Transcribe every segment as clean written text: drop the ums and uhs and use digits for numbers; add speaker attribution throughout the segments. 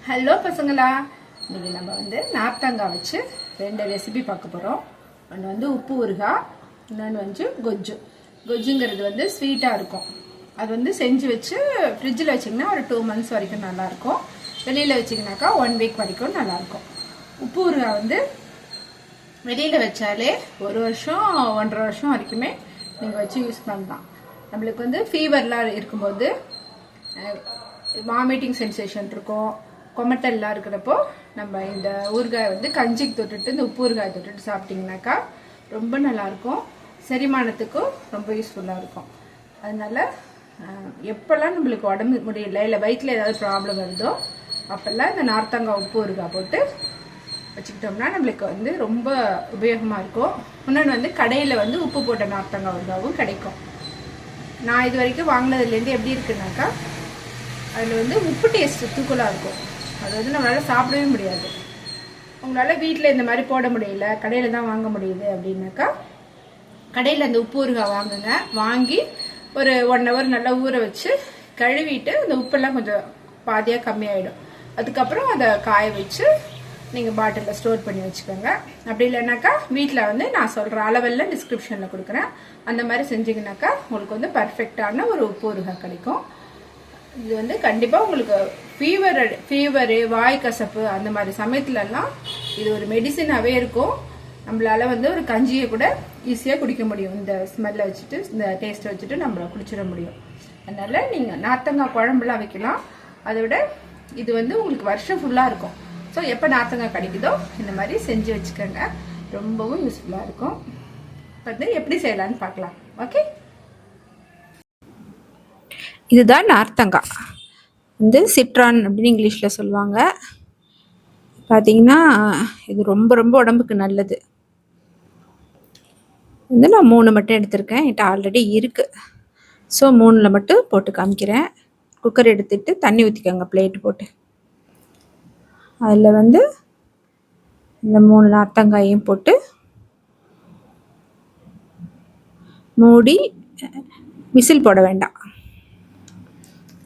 Speaker 1: Hello பசங்களா, இன்னைக்கு நம்ம வந்து நார்த்தங்காய் வச்சு 2 ரெசிபி பார்க்க போகிறோம். ஒன்று வந்து உப்பு ஊறுகாய், இன்னொன்று வந்து கொஜ்ஜு. கொஜ்ஜுங்கிறது வந்து ஸ்வீட்டாக இருக்கும். அது வந்து செஞ்சு வச்சு ஃப்ரிட்ஜில் வச்சிங்கன்னா ஒரு 2 months வரைக்கும் நல்லாயிருக்கும். வெளியில் வச்சிங்கனாக்கா 1 week வரைக்கும் நல்லாயிருக்கும். உப்பு ஊறுகாய் வந்து வெளியில் வச்சாலே 1 வருஷம் 1.5 வருஷம் வரைக்குமே நீங்கள் வச்சு யூஸ் பண்ணலாம். நம்மளுக்கு வந்து ஃபீவர்லாம் இருக்கும்போது வாமிட்டிங் சென்சேஷன் இருக்கும், கொமட்டல்லாம் இருக்கிறப்போ நம்ம இந்த ஊறுகாய் வந்து கஞ்சிக்கு தொட்டுட்டு இந்த உப்பு ஊறுகாய் தொட்டுட்டு சாப்பிட்டிங்கனாக்கா ரொம்ப நல்லாயிருக்கும். செரிமானத்துக்கும் ரொம்ப யூஸ்ஃபுல்லாக இருக்கும். அதனால எப்போல்லாம் நம்மளுக்கு உடம்பு முடியல இல்லை வயிற்றில் ஏதாவது ப்ராப்ளம் வருதோ அப்போல்லாம் இந்த நார்த்தங்காய் உப்பு ஊறுகாய் போட்டு வச்சுக்கிட்டோம்னா நம்மளுக்கு வந்து ரொம்ப உபயோகமாக இருக்கும். இன்னொன்று வந்து கடையில் வந்து உப்பு போட்ட நார்த்தங்காய் ஊறுகாவும் கிடைக்கும். நான் இது வரைக்கும் வாங்கினதுலேருந்து எப்படி இருக்குனாக்கா அதில் வந்து உப்பு டேஸ்ட் தூக்கலாக இருக்கும். அது வந்து நம்மளால் சாப்பிடவே முடியாது. உங்களால் வீட்டில் இந்த மாதிரி போட முடியல, கடையில் தான் வாங்க முடியுது அப்படின்னாக்கா கடையில் அந்த உப்பு ஊறுகாய் வாங்குங்க. வாங்கி ஒரு 1 hour நல்லா ஊற வச்சு கழுவிட்டு அந்த உப்பெல்லாம் கொஞ்சம் பாதியாக கம்மியாயிடும். அதுக்கப்புறம் அதை காய வச்சு நீங்கள் பாட்டிலில் ஸ்டோர் பண்ணி வச்சுக்கோங்க. அப்படி இல்லைனாக்கா வீட்டில் வந்து நான் சொல்கிற அளவெல்லாம் டிஸ்கிரிப்ஷனில் கொடுக்குறேன். அந்த மாதிரி செஞ்சிங்கனாக்கா உங்களுக்கு வந்து பர்ஃபெக்டான ஒரு உப்பு ஊறுகாய் கிடைக்கும். இது வந்து கண்டிப்பாக உங்களுக்கு ஃபீவரு வாய் கசப்பு அந்த மாதிரி சமயத்துலலாம் இது ஒரு மெடிசினாகவே இருக்கும். நம்மளால வந்து ஒரு கஞ்சியை கூட ஈஸியாக குடிக்க முடியும். இந்த ஸ்மெல்லை வச்சுட்டு இந்த டேஸ்ட்டை வச்சுட்டு நம்ம குடிச்சிட முடியும். அதனால நீங்கள் நார்த்தங்காய் குழம்புலாம் வைக்கலாம். அதை விட இது வந்து உங்களுக்கு வருஷம் ஃபுல்லாக இருக்கும். ஸோ எப்போ நார்த்தங்காய் கிடைக்குதோ இந்த மாதிரி செஞ்சு வச்சுக்கோங்க. ரொம்பவும் யூஸ்ஃபுல்லாக இருக்கும். வந்து எப்படி செய்யலான்னு பார்க்கலாம். ஓகே, இதுதான் நார்த்தங்காய். வந்து சிட்ரான் அப்படின்னு இங்கிலீஷில் சொல்லுவாங்க. பார்த்தீங்கன்னா இது ரொம்ப ரொம்ப உடம்புக்கு நல்லது. வந்து நான் 3 மட்டும் எடுத்திருக்கேன். என்கிட்ட ஆல்ரெடி இருக்குது. ஸோ 3ல் மட்டும் போட்டு காமிக்கிறேன். குக்கர் எடுத்துட்டு தண்ணி ஊற்றிக்கோங்க பிளேட் போட்டு. அதில் வந்து இந்த 3 நார்த்தங்காயையும் போட்டு மூடி விசில் போட வேண்டாம்.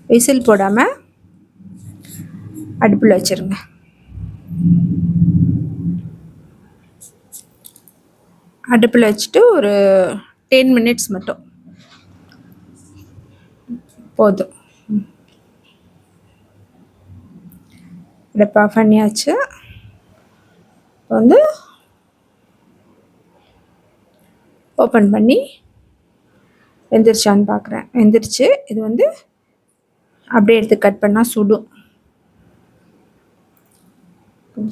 Speaker 1: விசில் போடாமல் அடுப்பில் வச்சுருங்க. அடுப்பில் வச்சுட்டு ஒரு 10 minutes மட்டும் போதும். அடுப்பு ஆஃப் பண்ணியாச்சு. வந்து ஓப்பன் பண்ணி வெந்துருச்சான்னு பார்க்குறேன். வெந்துருச்சு. இது வந்து அப்படியே எடுத்து கட் பண்ணால் சுடும்.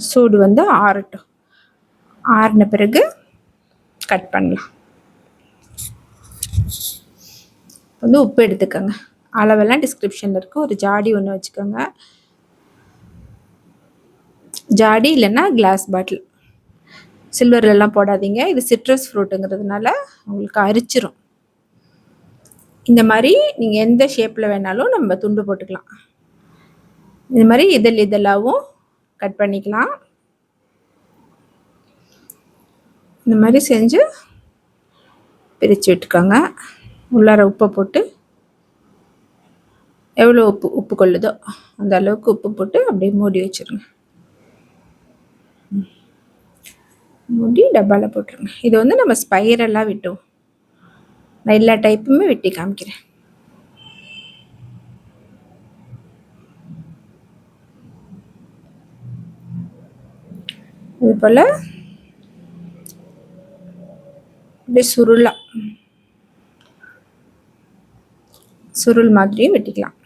Speaker 1: சூடு வந்து ஆறட்டும். ஆறின பிறகு கட் பண்ணலாம். வந்து உப்பு எடுத்துக்கோங்க. அளவெல்லாம் டிஸ்கிரிப்ஷனில் இருக்குது. ஒரு ஜாடி ஒன்று வச்சுக்கோங்க. ஜாடி இல்லைன்னா கிளாஸ் பாட்டில். சில்வர்லாம் போடாதீங்க. இது சிட்ரஸ் ஃப்ரூட்டுங்கிறதுனால உங்களுக்கு அரிச்சிரும். இந்த மாதிரி நீங்கள் எந்த ஷேப்பில் வேணாலும் நம்ம துண்டு போட்டுக்கலாம். இந்த மாதிரி இதழாவும் கட் பண்ணிக்கலாம். இந்த மாதிரி செஞ்சு பிரித்து விட்டுக்கோங்க. உள்ளார உப்பை போட்டு எவ்வளோ உப்பு கொள்ளுதோ அந்த அளவுக்கு உப்பு போட்டு அப்படியே மூடி வச்சுருங்க. மூடி டப்பாவில் போட்டுருங்க. இது வந்து நம்ம ஸ்பைரலாக விட்டோம். நான் எல்லா டைப்புமே வெட்டி காமிக்கிறேன். இது போல் அப்படியே சுருள் மாதிரியும் வெட்டிக்கலாம்.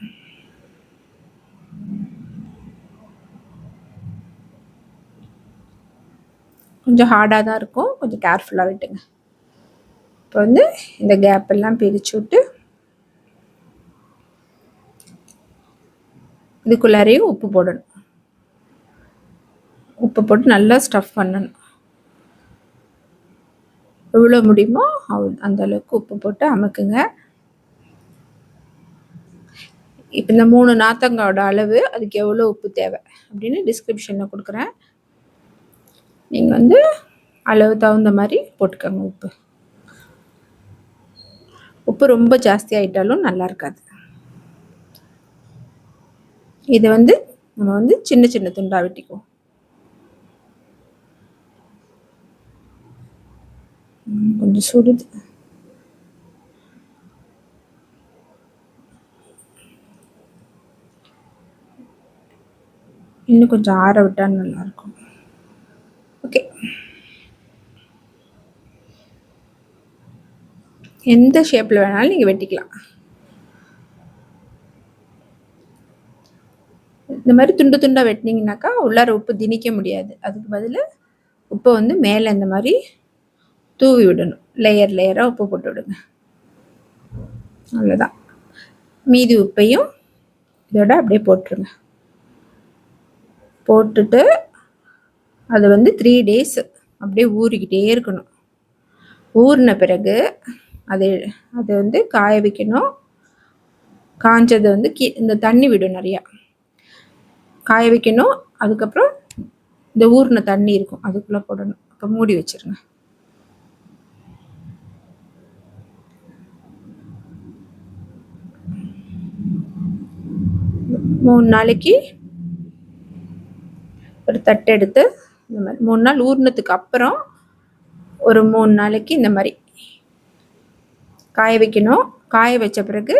Speaker 1: கொஞ்சம் ஹார்டாக தான் இருக்கும். கொஞ்சம் கேர்ஃபுல்லாக வெட்டுங்க. இப்போ வந்து இந்த கேப் எல்லாம் பிரித்து விட்டு இதுக்குள்ளாரையும் உப்பு போடணும். உப்பு போட்டு நல்லா ஸ்டஃப் பண்ணணும். எவ்வளோ முடியுமோ அந்த அளவுக்கு உப்பு போட்டு அமுக்குங்க. இப்போ இந்த 3 நார்த்தங்காயோட அளவு அதுக்கு எவ்வளோ உப்பு தேவை அப்படின்னு டிஸ்கிரிப்ஷனில் கொடுக்குறேன். நீங்கள் வந்து அளவு தகுந்த மாதிரி போட்டுக்கோங்க. உப்பு ரொம்ப ஜாஸ்தி ஆகிட்டாலும் நல்லா இருக்காது. இதை வந்து நம்ம வந்து சின்ன சின்ன துண்டாக வெட்டிக்குவோம். கொஞ்சம் சுடுது. இன்னும் கொஞ்சம் ஆற விட்டால் நல்லாயிருக்கும். ஓகே, எந்த ஷேப்பில் வேணாலும் நீங்கள் வெட்டிக்கலாம். இந்த மாதிரி துண்டு துண்டாக வெட்டினீங்கனாக்கா உள்ளார உப்பு திணிக்க முடியாது. அதுக்கு பதில் உப்பை வந்து மேலே இந்த மாதிரி தூவி விடணும். லேயர் லேயராக உப்பு போட்டு விடுங்க. அவ்வளோதான். மீதி உப்பையும் இதோட அப்படியே போட்டுருங்க. போட்டுட்டு அது வந்து 3 days அப்படியே ஊறிக்கிட்டே இருக்கணும். ஊறின பிறகு அதை வந்து காய வைக்கணும். காஞ்சதை வந்து இந்த தண்ணி விடும், நிறையா காய வைக்கணும். அதுக்கப்புறம் இந்த ஊறின தண்ணி இருக்கும், அதுக்குள்ளே போடணும். அப்போ மூடி வச்சிருங்க. மூணு நாளைக்கு ஒரு தட்டு எடுத்து இந்த மாதிரி 3 நாள் ஊறினதுக்கு அப்புறம் ஒரு 3 நாளைக்கு இந்த மாதிரி காய வைக்கணும். காய வச்ச பிறகு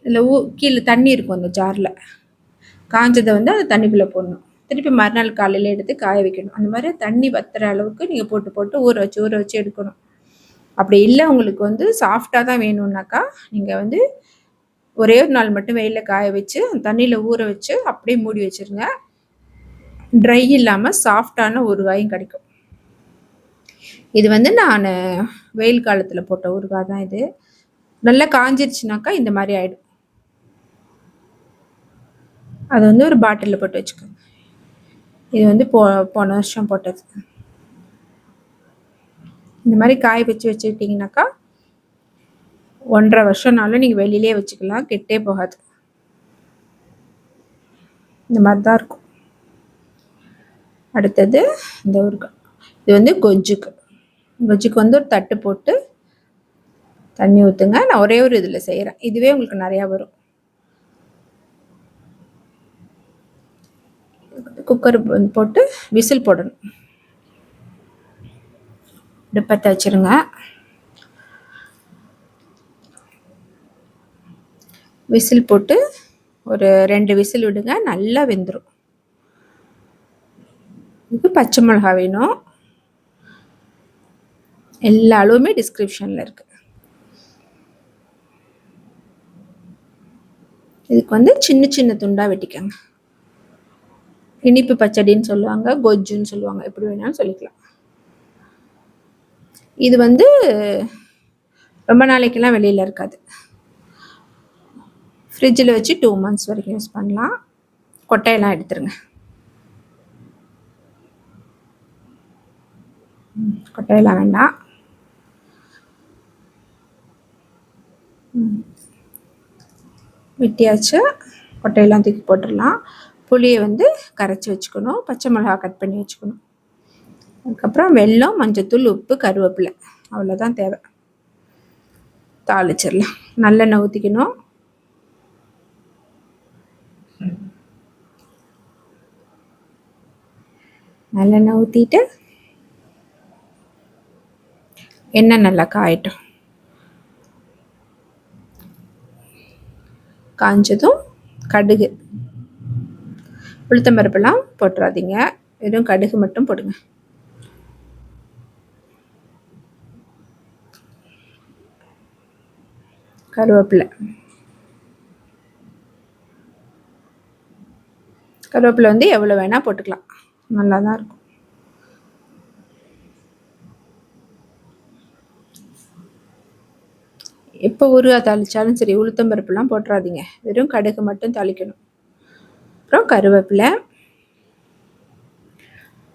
Speaker 1: இதில் கீழே தண்ணி இருக்கும் அந்த ஜாரில். காஞ்சதை வந்து அந்த தண்ணிக்குள்ளே போடணும். திருப்பி மறுநாள் காலையில் எடுத்து காய வைக்கணும். அந்த மாதிரி தண்ணி வத்துற அளவுக்கு நீங்கள் போட்டு போட்டு ஊற வச்சு எடுக்கணும். அப்படி இல்லை உங்களுக்கு வந்து சாஃப்டாக தான் வேணும்னாக்கா நீங்கள் வந்து ஒரே ஒரு நாள் மட்டும் வெயிலில் காய வச்சு தண்ணியில் ஊற வச்சு அப்படியே மூடி வச்சுருங்க. ட்ரை இல்லாமல் சாஃப்டான ஊறுகாயும் கிடைக்கும். இது வந்து நான் வெயில் காலத்தில் போட்ட ஊறுகாய் தான். இது நல்லா காஞ்சிருச்சுனாக்கா இந்த மாதிரி ஆகிடும். அது வந்து ஒரு பாட்டிலில் போட்டு வச்சுக்கோங்க. இது வந்து போன வருஷம் போட்டது. இந்த மாதிரி காய வச்சுக்கிட்டிங்கனாக்கா 1.5 வருஷம்னாலும் நீங்கள் வெளியிலே வச்சுக்கலாம், கெட்டே போகாது. இந்த மாதிரி தான் இருக்கும். அடுத்தது இந்த ஊறுகாய். இது வந்து கொஜ்ஜுக்கு வந்து ஒரு தட்டு போட்டு தண்ணி ஊற்றுங்க. நான் ஒரே ஒரு இதில் செய்கிறேன், இதுவே உங்களுக்கு நிறையா வரும். குக்கர் போட்டு விசில் போடணும். அடுப்பத்தை வச்சுருங்க. விசில் போட்டு ஒரு 2 விசில் விடுங்க, நல்லா வெந்துடும். இதுக்கு பச்சை மிளகா வேணும். எல்லா அளவுமே டிஸ்கிரிப்ஷனில் இருக்குது. இதுக்கு வந்து சின்ன சின்ன துண்டாக வெட்டிக்கங்க. இனிப்பு பச்சடின்னு சொல்லுவாங்க, கொஜ்ஜுன்னு சொல்லுவாங்க, எப்படி வேணாலும் சொல்லிக்கலாம். இது வந்து ரொம்ப நாளைக்கெல்லாம் வெளியில் இருக்காது. ஃப்ரிட்ஜில் வச்சு 2 months வரைக்கும் யூஸ் பண்ணலாம். கொட்டையெல்லாம் எடுத்துருங்க. கொட்டையெல்லாம் வேண்டாம். வெட்டியாச்சு. கொட்டையெல்லாம் தூக்கி போட்டுடலாம். புளியை வந்து கரைச்சி வச்சுக்கணும். பச்சை மிளகா கட் பண்ணி வச்சுக்கணும். அதுக்கப்புறம் வெல்லம், மஞ்சத்தூள், உப்பு, கருவேப்பிலை, அவ்வளோதான் தேவை. தாளிச்சிடலாம். நல்லெண்ணெய் ஊற்றிக்கணும். நல்லெண்ணெய் ஊற்றிட்டு எண்ணெய் நல்லா காயட்டும். காஞ்சதும் கடுகு, உளுத்தம்பருப்பெல்லாம் போட்டுறாதீங்க, வெறும் கடுகு மட்டும் போடுங்க. கருவேப்பிலை வந்து எவ்வளோ வேணால் போட்டுக்கலாம், நல்லா தான் இருக்கும். எப்போ ஊறுகாய் தாளித்தாலும் சரி உளுத்தம்பருப்புலாம் போட்டுறாதீங்க, வெறும் கடுகு மட்டும் தாளிக்கணும். அப்புறம் கருவேப்பிலை,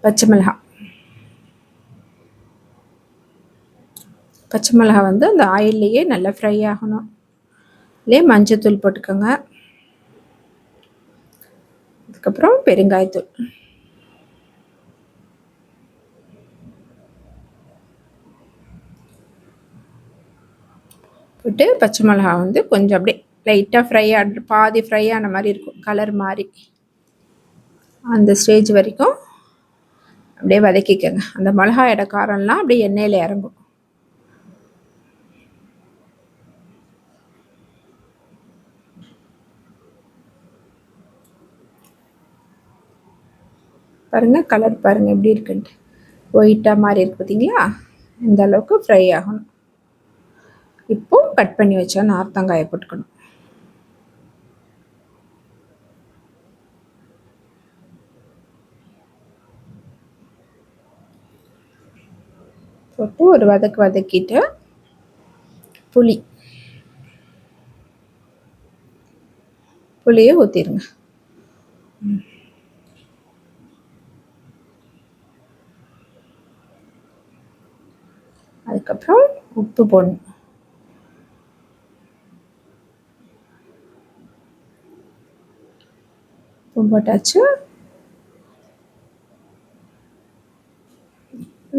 Speaker 1: பச்சை மிளகா வந்து அந்த ஆயில்லையே நல்லா ஃப்ரை ஆகணும். இல்லையே மஞ்சத்தூள் போட்டுக்கோங்க. அதுக்கப்புறம் பெருங்காயத்தூள், போட்டு பச்சை மிளகா வந்து கொஞ்சம் அப்படியே லைட்டாக பாதி ஃப்ரை ஆன மாதிரி இருக்கும், கலர் மாதிரி. அந்த ஸ்டேஜ் வரைக்கும் அப்படியே வதக்கிக்கங்க. அந்த மிளகாயோட காரம்லாம் அப்படியே எண்ணெயில் இறங்கும். பாருங்கள், கலர் பாருங்கள் எப்படி இருக்குன்ட்டு. ஒயிட்டாக மாதிரி இருக்குது பார்த்தீங்களா? இந்த அளவுக்கு ஃப்ரை ஆகணும். இப்போது கட் பண்ணி வச்சா நார்த்தங்காயை போட்டுக்கணும். போட்டு ஒரு வதக்கிட்டு புளியை ஊற்றிடுங்க. அதுக்கப்புறம் உப்பு போடணும். உப்பு போட்டாச்சு.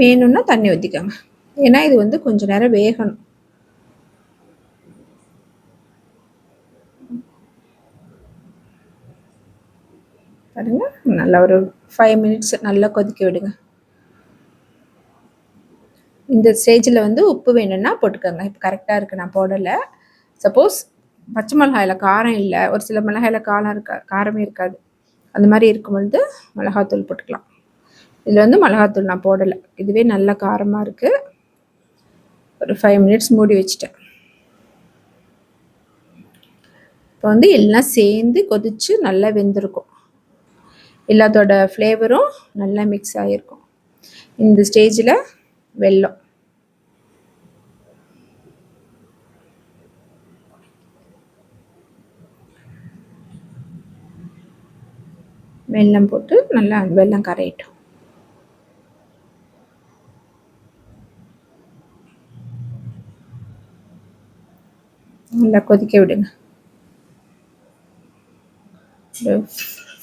Speaker 1: வேணும்னா தண்ணி ஊற்றிக்கோங்க. ஏன்னா இது வந்து கொஞ்சம் நேரம் வேகணும். பாருங்க, நல்லா ஒரு 5 மினிட்ஸ் நல்லா கொதிக்க விடுங்க. இந்த ஸ்டேஜில் வந்து உப்பு வேணும்னா போட்டுக்கோங்க. இப்போ கரெக்டாக இருக்குது, நான் போடலை. சப்போஸ் பச்சை மிளகாயில் காரம் இல்லை, ஒரு சில மிளகாயில் காரமே இருக்காது, அந்த மாதிரி இருக்கும் பொழுது மிளகாத்தூள் போட்டுக்கலாம். இதில் வந்து மிளகாத்தூள் நான் போடலை, இதுவே நல்ல காரமாக இருக்குது. ஒரு 5 மினிட்ஸ் மூடி வச்சுட்டேன். இப்போ வந்து எல்லாம் சேர்ந்து கொதித்து நல்லா வெந்திருக்கும். எல்லாத்தோட ஃப்ளேவரும் நல்லா மிக்ஸ் ஆகிருக்கும். இந்த ஸ்டேஜில் வெல்லம் போட்டு நல்லா வெல்லம் கரையிட்டோம். நல்லா கொதிக்க விடுங்க.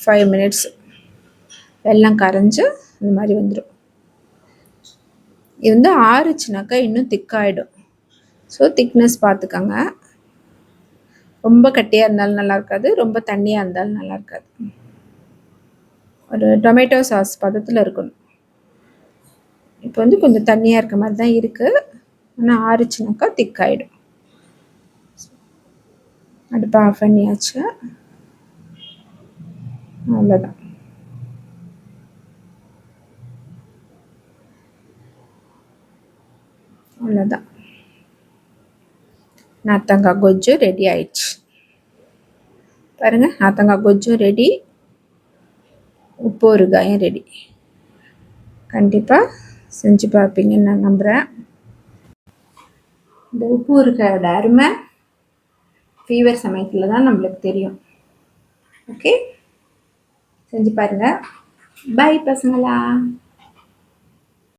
Speaker 1: 5 மினிட்ஸ் வெல்லம் கரைஞ்சி இந்த மாதிரி வந்துடும். இது வந்து ஆறுச்சுனாக்கா இன்னும் திக்காயிடும். ஸோ திக்னஸ் பார்த்துக்கோங்க. ரொம்ப கட்டியாக இருந்தாலும் நல்லா இருக்காது, ரொம்ப தண்ணியாக இருந்தாலும் நல்லா இருக்காது. ஒரு டொமேட்டோ சாஸ் பதத்தில் இருக்கணும். இப்போ வந்து கொஞ்சம் தண்ணியாக இருக்க மாதிரி தான் இருக்குது, ஆனால் ஆறுச்சுனாக்கா திக்காயிடும். அடுப்பை ஆஃப் பண்ணியாச்சு. அவ்வளோதான். அவ்வளோதான், நார்த்தங்காய் கொஜ்ஜு ரெடி ஆயிடுச்சு. பாருங்கள், நார்த்தங்காய் கொஜ்ஜும் ரெடி, உப்பு ஊறுகாயும் ரெடி. கண்டிப்பாக செஞ்சு பார்ப்பீங்கன்னு நான் நம்புகிறேன். இந்த உப்பு ஊறுகாயோட அருமை ஃபீவர் சமயத்தில் தான் நம்மளுக்கு தெரியும். ஓகே, செஞ்சு பாருங்கள். பை பசங்களா.